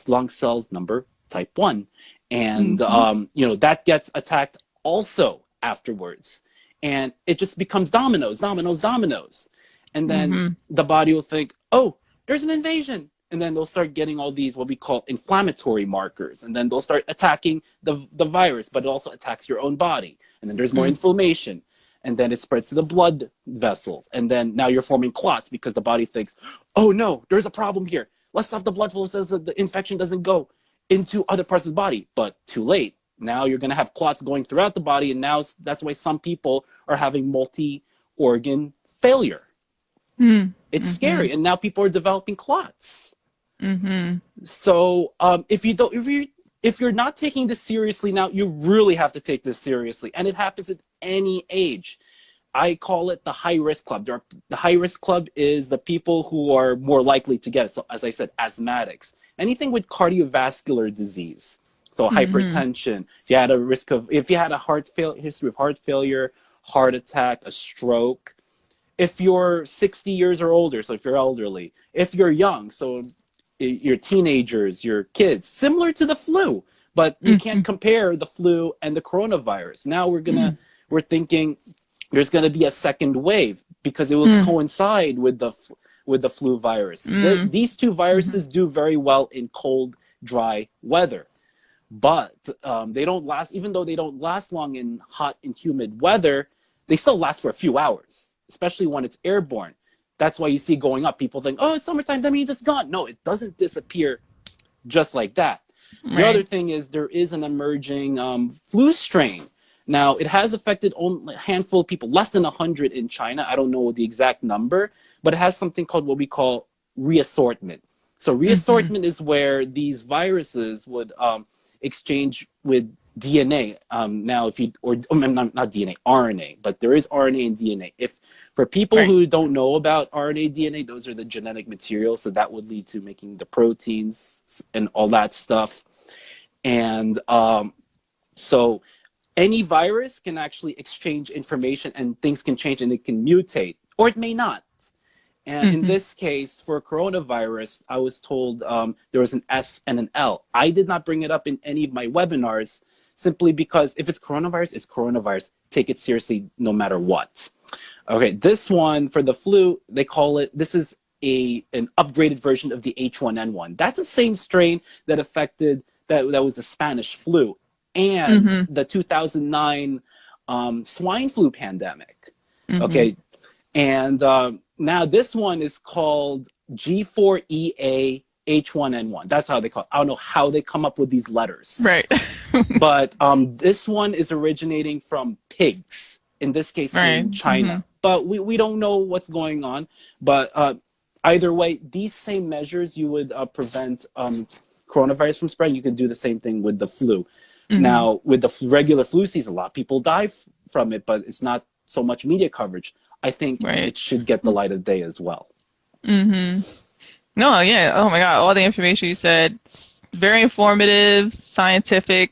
lung cells number type 1, and that gets attacked also afterwards, and it just becomes dominoes, and then the body will think, oh, there's an invasion. And then they'll start getting all these what we call inflammatory markers. And then they'll start attacking the virus, but it also attacks your own body. And then there's more inflammation. And then it spreads to the blood vessels. And then now you're forming clots because the body thinks, oh no, there's a problem here. Let's stop the blood flow so that the infection doesn't go into other parts of the body. But too late. Now you're going to have clots going throughout the body, and now that's why some people are having multi-organ failure. It's scary, and now people are developing clots. So if you're not taking this seriously now, you really have to take this seriously, and it happens at any age. I call it the high-risk club. The high-risk club is the people who are more likely to get it. So, as I said, asthmatics, anything with cardiovascular disease. So hypertension, if you had a history of heart failure, heart attack, a stroke. If you're 60 years or older, so if you're elderly. If you're young, so your teenagers, your kids, similar to the flu, but you can't compare the flu and the coronavirus. Now we're thinking there's gonna be a second wave because it will coincide with the flu virus. These two viruses do very well in cold, dry weather. But they don't last, even though they don't last long in hot and humid weather, they still last for a few hours, especially when it's airborne. That's why you see going up. People think, oh, it's summertime, that means it's gone. No, it doesn't disappear just like that. Right. The other thing is there is an emerging flu strain. Now, it has affected only a handful of people, less than 100 in China. I don't know the exact number, but it has something called what we call reassortment. So reassortment is where these viruses would exchange with DNA. Now, if you, or not DNA, RNA, but there is RNA and DNA. If for people who don't know about RNA, DNA, those are the genetic materials. So that would lead to making the proteins and all that stuff. And so any virus can actually exchange information and things can change and it can mutate, or it may not. And in this case, for coronavirus, I was told there was an S and an L. I did not bring it up in any of my webinars simply because if it's coronavirus, it's coronavirus. Take it seriously no matter what. Okay, this one for the flu, they call it, this is an upgraded version of the H1N1. That's the same strain that affected, that was the Spanish flu and the 2009 swine flu pandemic. Okay, and now this one is called G4EA H1N1. That's how they call it. I don't know how they come up with these letters. Right. But this one is originating from pigs, in this case in China. But we don't know what's going on. But either way, these same measures you would prevent coronavirus from spreading. You could do the same thing with the flu. Now, with the regular flu season, a lot of people die from it, but it's not so much media coverage. I think it should get the light of day as well. No, yeah. Oh my God. All the information you said, very informative, scientific.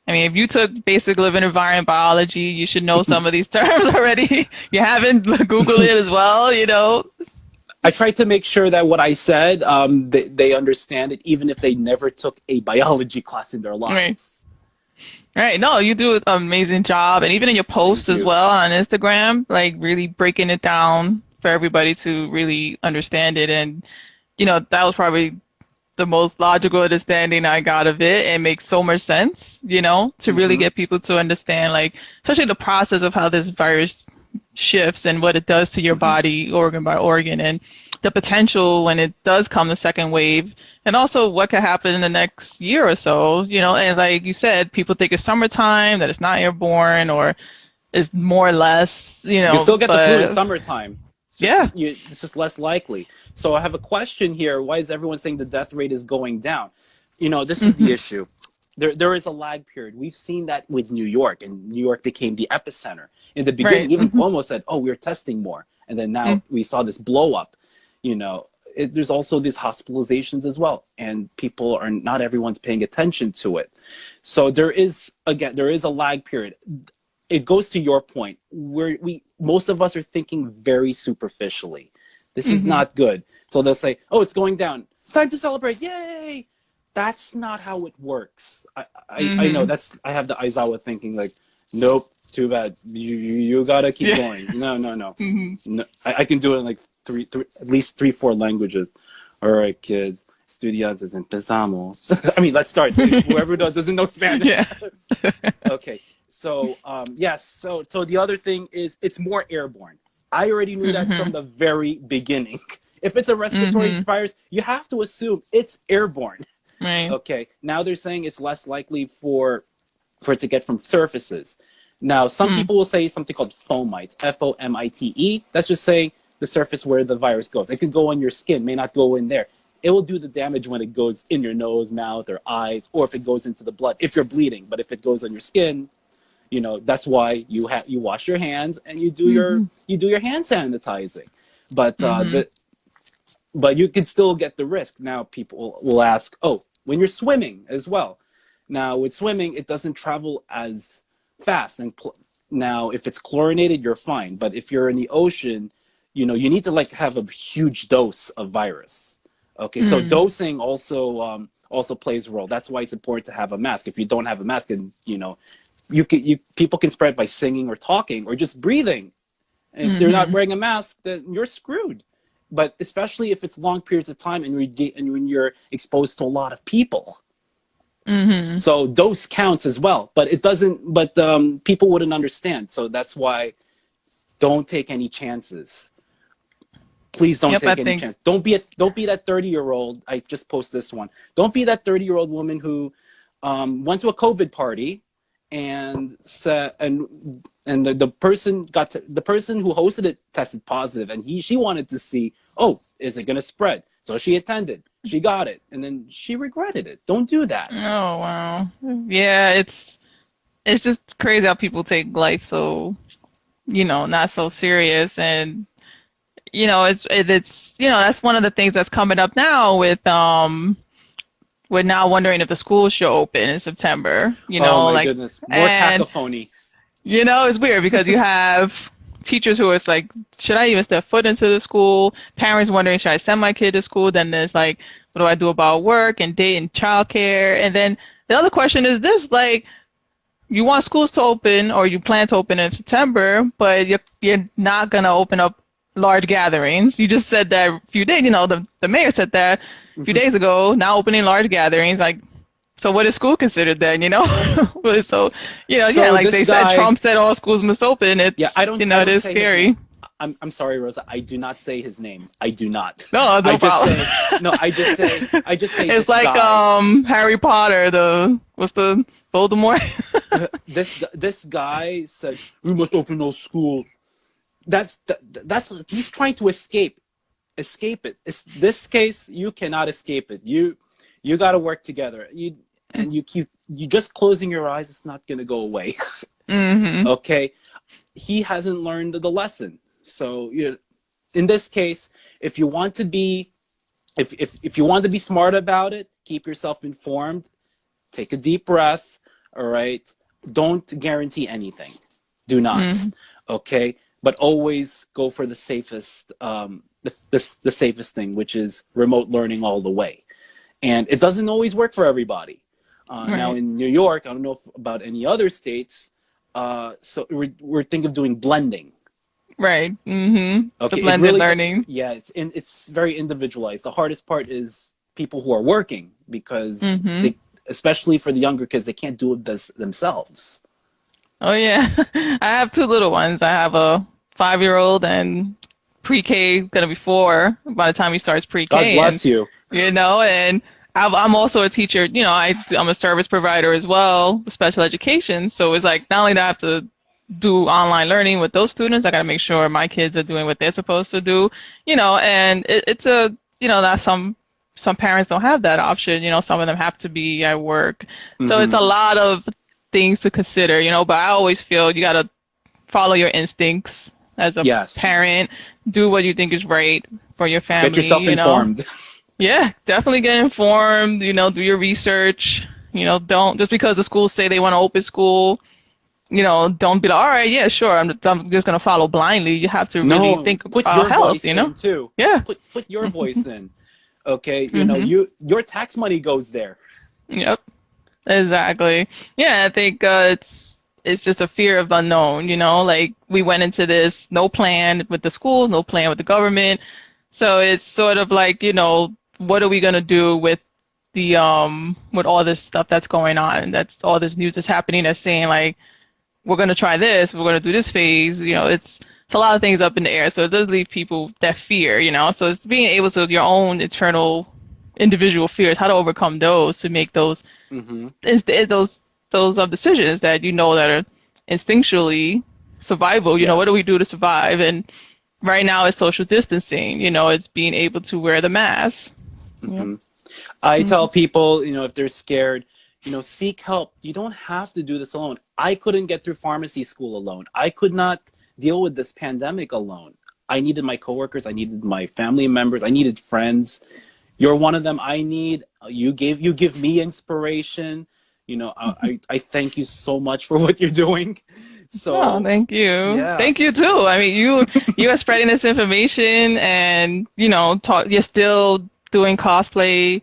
I mean, if you took basic living environment biology, you should know some of these terms already. You haven't Googled it as well, you know. I tried to make sure that what I said, they understand it, even if they never took a biology class in their lives. Right. No, you do an amazing job. And even in your posts as well on Instagram, like really breaking it down for everybody to really understand it. And, you know, that was probably the most logical understanding I got of it. It makes so much sense, you know, to really get people to understand, like, especially the process of how this virus shifts and what it does to your body organ by organ, and the potential when it does come the second wave, and also what could happen in the next year or so, you know. And like you said, people think it's summertime, that it's not airborne, or is more or less, you know. You still get the flu in summertime. It's just less likely. So I have a question here. Why is everyone saying the death rate is going down? You know, this is the issue. There is a lag period. We've seen that with New York, and New York became the epicenter. In the beginning, even Cuomo said, oh, we're testing more. And then now we saw this blow up. You know, there's also these hospitalizations as well. And not everyone's paying attention to it. So there is a lag period. It goes to your point where most of us are thinking very superficially. This is not good. So they'll say, oh, it's going down. It's time to celebrate. Yay. That's not how it works. I know I have the Aizawa thinking like, nope, too bad. You gotta keep going. No. No, I can do it in like at least 3-4 languages. All right, kids. Estudiantes, empezamos. I mean, let's start. Whoever doesn't know Spanish. Okay. So, yes. So the other thing is it's more airborne. I already knew that from the very beginning. If it's a respiratory virus, you have to assume it's airborne. Right. Okay. Now they're saying it's less likely for for it to get from surfaces. Now, some people will say something called fomites, F-O-M-I-T-E. That's just saying the surface where the virus goes. It could go on your skin, may not go in there. It will do the damage when it goes in your nose, mouth, or eyes, or if it goes into the blood, if you're bleeding. But if it goes on your skin, you know, that's why you wash your hands and you do your hand sanitizing. But but you can still get the risk. Now people will ask, oh, when you're swimming as well. Now with swimming, it doesn't travel as fast. And now if it's chlorinated, you're fine. But if you're in the ocean, you know, you need to like have a huge dose of virus. Okay, so dosing also plays a role. That's why it's important to have a mask. If you don't have a mask, and you know, people can spread by singing or talking or just breathing. And if they're not wearing a mask, then you're screwed. But especially if it's long periods of time and when you're exposed to a lot of people. So dose counts as well, but it doesn't. But people wouldn't understand. So that's why don't take any chances. Please don't take any chances. Don't be that 30-year-old. I just post this one. Don't be that 30-year-old woman who went to a COVID party and the person who hosted it tested positive, and she wanted to see, oh, is it going to spread? So she attended, she got it, and then she regretted it. Don't do that. Oh wow, yeah, it's just crazy how people take life so, you know, not so serious. And you know, it's you know, that's one of the things that's coming up now with we're now wondering if the schools should open in September, you know, oh my goodness, more cacophony. You know, it's weird because you have teachers who are like, should I even step foot into the school? Parents wondering, should I send my kid to school? Then there's like, what do I do about work and date and childcare? And then the other question is this, like, you want schools to open or you plan to open in September, but you're not going to open up large gatherings. You just said that a few days, you know, the mayor said that a few days ago, now opening large gatherings. Like, so what is school considered then, you know? So, you know, yeah, like they said, Trump said all schools must open. It's, yeah, you know, it is scary. I'm sorry, Rosa. I do not say his name. I do not. No, no problem. I just say it's like guy. Harry Potter, what's the Voldemort? This guy said, we must open those schools. That's he's trying to escape it. This case, you cannot escape it. You got to work together. You just closing your eyes, it's not going to go away. Okay, he hasn't learned the lesson. So in this case, if you want to be smart about it, keep yourself informed. Take a deep breath. All right. Don't guarantee anything. Do not. Okay. But always go for the safest, the safest thing, which is remote learning all the way. And it doesn't always work for everybody. Right. Now in New York, I don't know about any other states. So we're thinking of doing blending. Right. Okay. The blended learning. Yeah, it's very individualized. The hardest part is people who are working because they, especially for the younger kids, they can't do it themselves. Oh yeah, I have two little ones. I have a 5-year-old and pre-K is gonna be 4 by the time he starts pre-K. God bless you. You know, and I'm also a teacher. You know, I'm a service provider as well, with special education. So it's like not only do I have to do online learning with those students, I got to make sure my kids are doing what they're supposed to do. You know, and it's a, you know, that some parents don't have that option. You know, some of them have to be at work. So it's a lot of things to consider, you know, but I always feel you got to follow your instincts as a parent, do what you think is right for your family. Get yourself informed. Yeah, definitely get informed, you know, do your research, you know, don't, just because the schools say they want to open school, you know, don't be like, all right, yeah, sure, I'm just going to follow blindly. You have to really think about health, you know? Too. Yeah. Put your voice in, okay? You know, your tax money goes there. Yep. Exactly. Yeah, I think it's just a fear of unknown, you know, like we went into this no plan with the schools, no plan with the government. So it's sort of like, you know, what are we going to do with the with all this stuff that's going on, and that's all this news that's happening that's saying like we're going to try this, we're going to do this phase, you know, it's a lot of things up in the air. So it does leave people that fear, you know. So it's being able to your own internal individual fears, how to overcome those to make those those those decisions that you know that are instinctually survival. You know, what do we do to survive? And right now it's social distancing. You know, it's being able to wear the mask. Mm-hmm. I tell people, you know, if they're scared, you know, seek help. You don't have to do this alone. I couldn't get through pharmacy school alone. I could not deal with this pandemic alone. I needed my coworkers. I needed my family members. I needed friends. You're one of them. I need you. Give me inspiration. You know, I thank you so much for what you're doing. So thank you. Yeah. Thank you too. I mean, you are spreading this information, and you know, you're still doing cosplay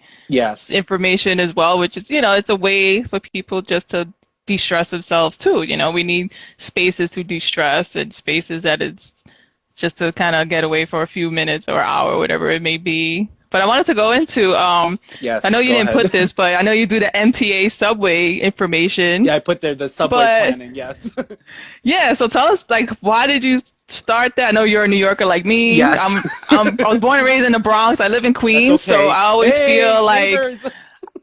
information as well, which is, you know, it's a way for people just to de-stress themselves too. You know, we need spaces to de-stress and spaces that it's just to kind of get away for a few minutes or hour, whatever it may be. But I wanted to go into, I know you didn't put this, but I know you do the MTA Subway information. Yeah, I put there the subway planning, yes. Yeah, so tell us, like, why did you start that? I know you're a New Yorker like me. Yes. I was born and raised in the Bronx. I live in Queens, so I always feel like...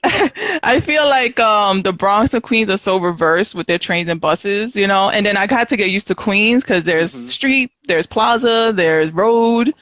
I feel like the Bronx and Queens are so reversed with their trains and buses, you know, and then I got to get used to Queens because there's street, there's plaza, there's road,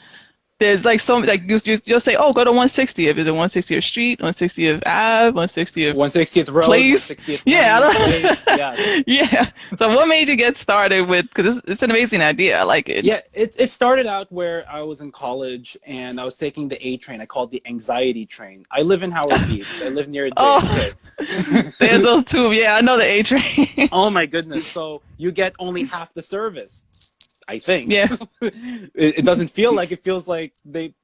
there's like so like you'll say, oh, go to 160th. Is it 160th Street, 160th Ave, 160th 160th Road, Place? 160th Yeah, place. Yes. Yeah. So what made you get started with? Because it's an amazing idea. I like it. Yeah, it started out where I was in college and I was taking the A train. I called it the anxiety train. I live in Howard Beach. I live near JFK. There's those two. Yeah, I know the A train. Oh my goodness! So you get only half the service. I think. Yeah. It doesn't feel like it feels like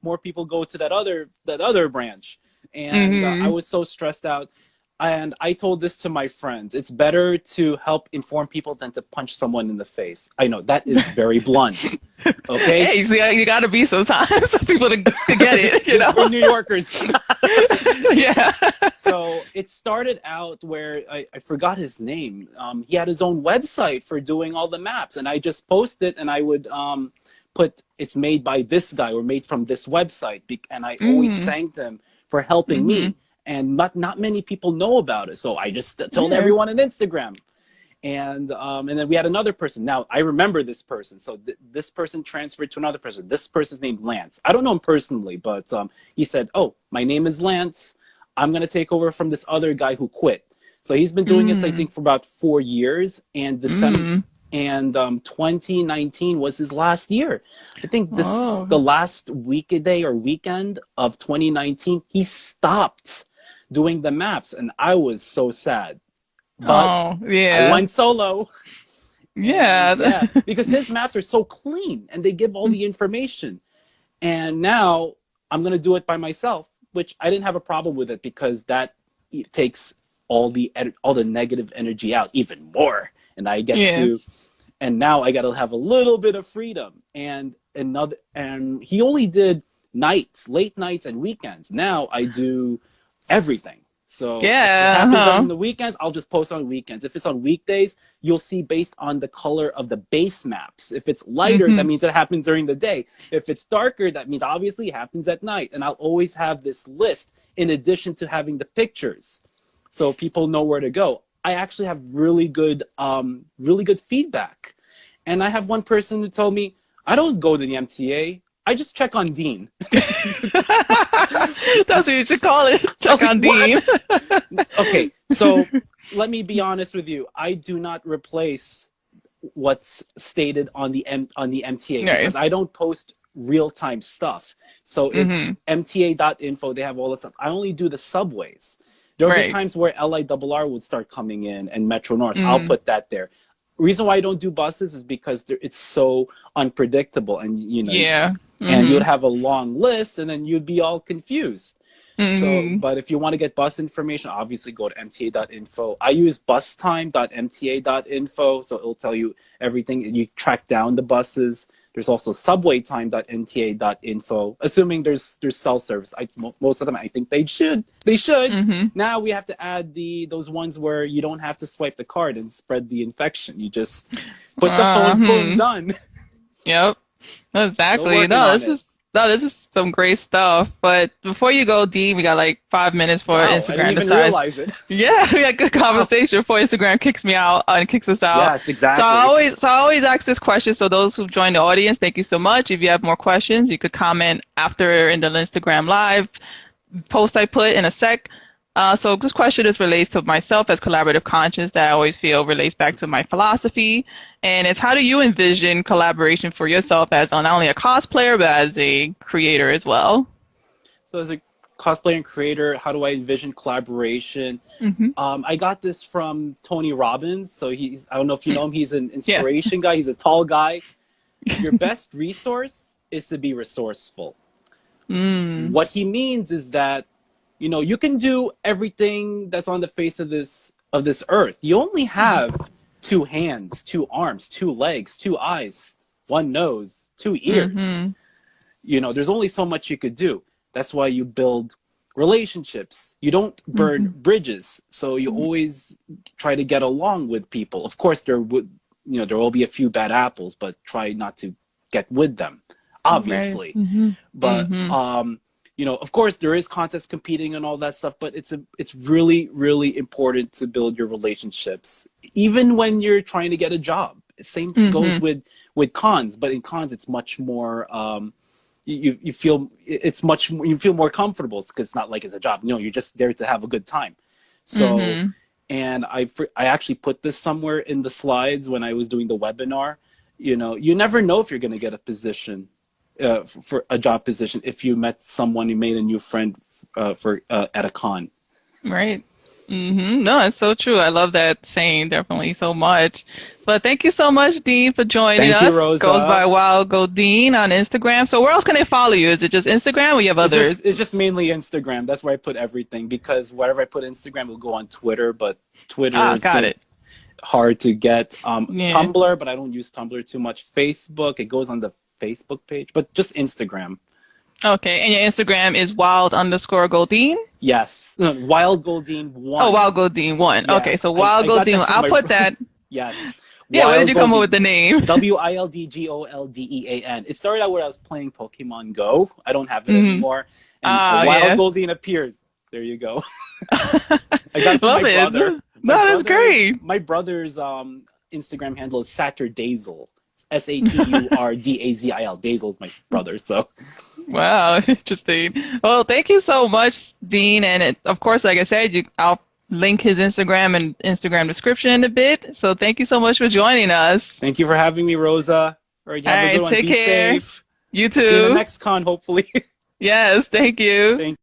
more people go to that other branch, and I was so stressed out, and I told this to my friends. It's better to help inform people than to punch someone in the face. I know that is very blunt. Okay. Hey, you got to be sometimes for people to get it. You know, we're New Yorkers. Yeah. So it started out where I forgot his name. He had his own website for doing all the maps, and I just posted and I would put it's made by this guy or made from this website, and I always thanked them for helping me. And not many people know about it, so I just told everyone on Instagram. And then we had another person. Now I remember this person. So this person transferred to another person. This person's named Lance. I don't know him personally, but he said, "Oh, my name is Lance. I'm gonna take over from this other guy who quit." So he's been doing this, I think, for about 4 years. And December and 2019 was his last year. I think the last weekday or weekend of 2019, he stopped doing the maps, and I was so sad. But I went solo. Yeah. Because his maps are so clean and they give all the information. And now I'm going to do it by myself, which I didn't have a problem with it because that takes all the negative energy out even more. And I get to, and now I got to have a little bit of freedom. And he only did nights, late nights and weekends. Now I do everything. So if it happens on the weekends, I'll just post on weekends. If it's on weekdays, you'll see based on the color of the base maps. If it's lighter, that means it happens during the day. If it's darker, that means obviously it happens at night. And I'll always have this list in addition to having the pictures, so people know where to go. I actually have really good feedback. And I have one person who told me, I don't go to the MTA. I just check on Dean. That's what you should call it. Check on Dean. Okay, so let me be honest with you. I do not replace what's stated on the MTA because I don't post real-time stuff. So it's MTA.info. They have all the stuff. I only do the subways. There will be times where LIRR would start coming in and Metro North. I'll put that there. Reason why I don't do buses is because it's so unpredictable, and and you'd have a long list, and then you'd be all confused. So, but if you want to get bus information, obviously go to MTA.info. I use bustime.mta.info, so it'll tell you everything. You track down the buses. There's also subwaytime.mta.info, assuming there's cell service. Most of them, I think they should. Now we have to add those ones where you don't have to swipe the card and spread the infection. You just put the phone, boom, done. Yep, exactly. No, No, this is some great stuff. But before you go, Dean, we got like 5 minutes for Wow, I Instagram didn't even decides. realize it. Yeah, we had good conversation before Instagram kicks me out and kicks us out. Yes, exactly. So I always ask this question. So those who've joined the audience, thank you so much. If you have more questions, you could comment after in the Instagram live post I put in a sec. So this question just relates to myself as collaborative conscious that I always feel relates back to my philosophy. And it's how do you envision collaboration for yourself as not only a cosplayer, but as a creator as well? So as a cosplayer and creator, how do I envision collaboration? I got this from Tony Robbins. So I don't know if you know him, he's an inspiration guy. He's a tall guy. Your best resource is to be resourceful. What he means is that, you know, you can do everything that's on the face of this earth. You only have 2 hands, 2 arms, 2 legs, 2 eyes, 1 nose, 2 ears. You know, there's only so much you could do. That's why you build relationships. You don't burn bridges. So you always try to get along with people. Of course, there will be a few bad apples, but try not to get with them, obviously. But you know, of course, there is contest competing and all that stuff, but it's really, really important to build your relationships, even when you're trying to get a job. Same goes with cons, but in cons, it's much more. You feel more comfortable because it's not like it's a job. No, you're just there to have a good time. So, and I actually put this somewhere in the slides when I was doing the webinar. You know, you never know if you're going to get a position. For a job position if you met someone, you made a new friend at a con. Right. No, it's so true. I love that saying definitely so much. But thank you so much, Dean, for joining us. Thank you, Rosa. Goes by Wild Goldean on Instagram. So where else can they follow you? Is it just Instagram or you have others? It's just mainly Instagram. That's where I put everything because whatever I put Instagram will go on Twitter, but Twitter is hard to get. Tumblr, but I don't use Tumblr too much. Facebook, it goes on the Facebook page, but just Instagram. Okay, and your Instagram is wild_Goldean? Yes, Wild Goldean 1. Oh, Wild Goldean 1. Yeah. Okay, so Wild Goldean. I'll put that. Yes. Yeah, where did you come up with the name? WILDGOLDEAN. It started out where I was playing Pokemon Go. I don't have it anymore. And Wild Goldean appears. There you go. I got to my brother. No, that's great. My brother's Instagram handle is Saturdazel. SATURDAZIL. Dazel is my brother, so. Wow, interesting. Well, thank you so much, Dean. And of course, like I said, I'll link his Instagram and Instagram description in a bit. So thank you so much for joining us. Thank you for having me, Rosa. All right, have a good one. Take care. Safe. You too. See you in the next con, hopefully. Yes, thank you.